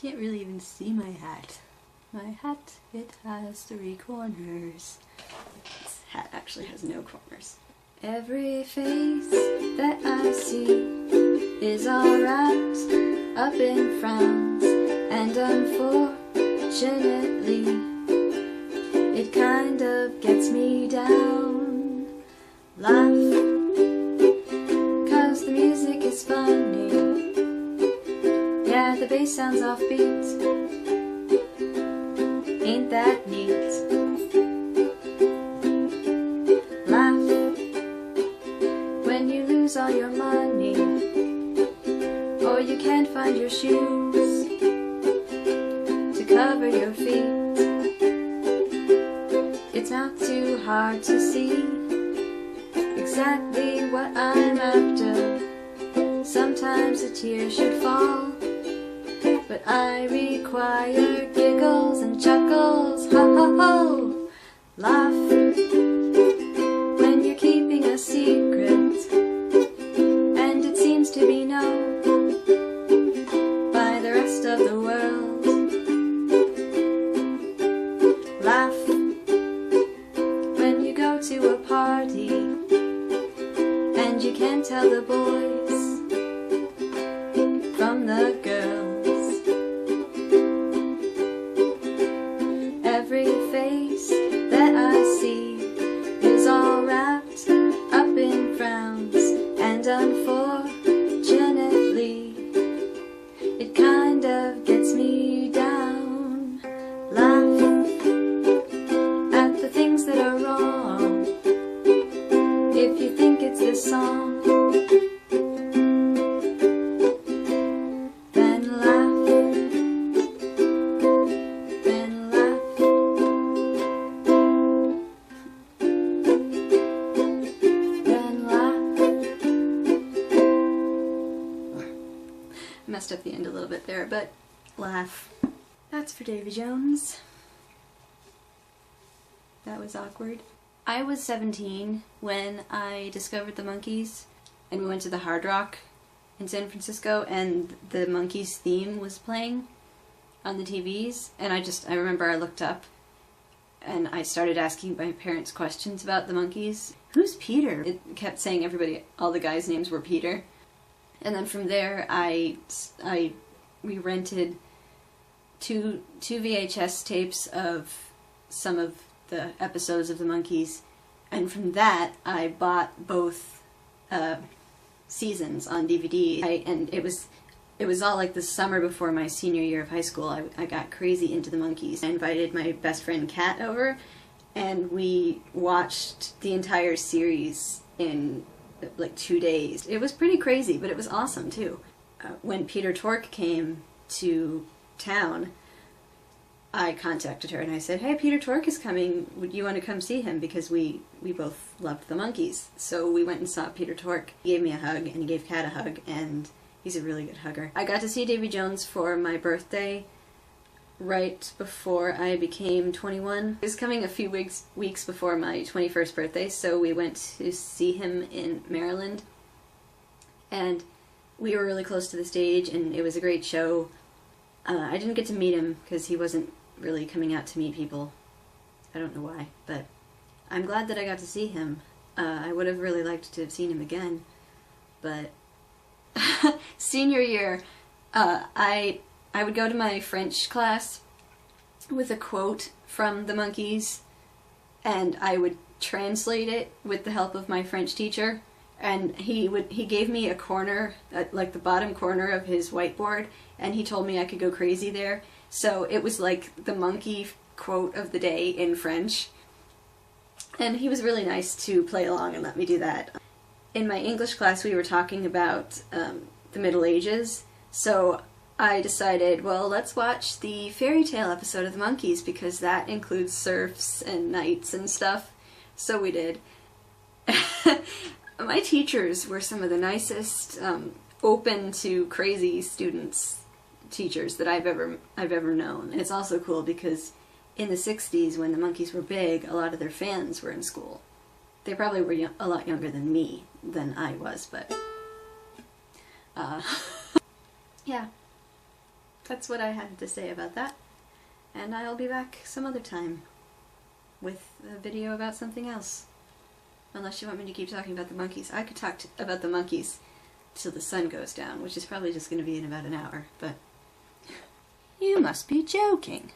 Can't really even see my hat. My hat, it has 3 corners. This hat actually has no corners. Every face that I see is all wrapped up in frowns, and unfortunately it kind of gets me down. Laugh, 'cause the music is funny. Yeah, the bass sounds offbeat. Ain't that neat? Laugh when you lose all your money, or you can't find your shoes to cover your feet. It's not too hard to see exactly what I'm after. Sometimes a tear should fall, but I require giggles and chuckles. Ho ho ho! Laugh when you're keeping a secret, and it seems to be known by the rest of the world. Laugh when you go to a party and you can't tell the boys from the girls. Every face that I see is all wrapped up in frowns, and unfortunately it kind of gets me down. Laugh at the things that are wrong. If you think it's this song, messed up the end a little bit there, but laugh. That's for Davy Jones. That was awkward. I was 17 when I discovered the Monkees, and we went to the Hard Rock in San Francisco, and the Monkees theme was playing on the TVs, and I remember I looked up and I started asking my parents questions about the Monkees. Who's Peter? It kept saying all the guys' names were Peter. And then from there, we rented two VHS tapes of some of the episodes of the Monkees, and from that I bought both seasons on DVD. And it was all like the summer before my senior year of high school. I got crazy into the Monkees. I invited my best friend Kat over, and we watched the entire series in like 2 days. It was pretty crazy, but it was awesome too. When Peter Tork came to town, I contacted her and I said, "Hey, Peter Tork is coming. Would you want to come see him?" Because we both loved the Monkees. So we went and saw Peter Tork. He gave me a hug, and he gave Kat a hug, and he's a really good hugger. I got to see Davy Jones for my birthday right before I became 21. It was coming a few weeks before my 21st birthday, so we went to see him in Maryland, and we were really close to the stage, and it was a great show. I didn't get to meet him because he wasn't really coming out to meet people. I don't know why, but I'm glad that I got to see him. I would have really liked to have seen him again, but senior year, I would go to my French class with a quote from the Monkees, and I would translate it with the help of my French teacher. And he gave me a corner, like the bottom corner of his whiteboard, and he told me I could go crazy there. So it was like the monkey quote of the day in French. And he was really nice to play along and let me do that. In my English class, we were talking about the Middle Ages, so I decided, well, let's watch the fairy tale episode of the Monkees, because that includes serfs and knights and stuff. So we did. My teachers were some of the nicest, open to crazy teachers that I've ever known. And it's also cool because in the 60s, when the Monkees were big, a lot of their fans were in school. They probably were a lot younger than I was, but yeah. that's what I had to say about that. And I'll be back some other time with a video about something else. Unless you want me to keep talking about the Monkees. I could talk about the Monkees till the sun goes down, which is probably just going to be in about an hour, but you must be joking.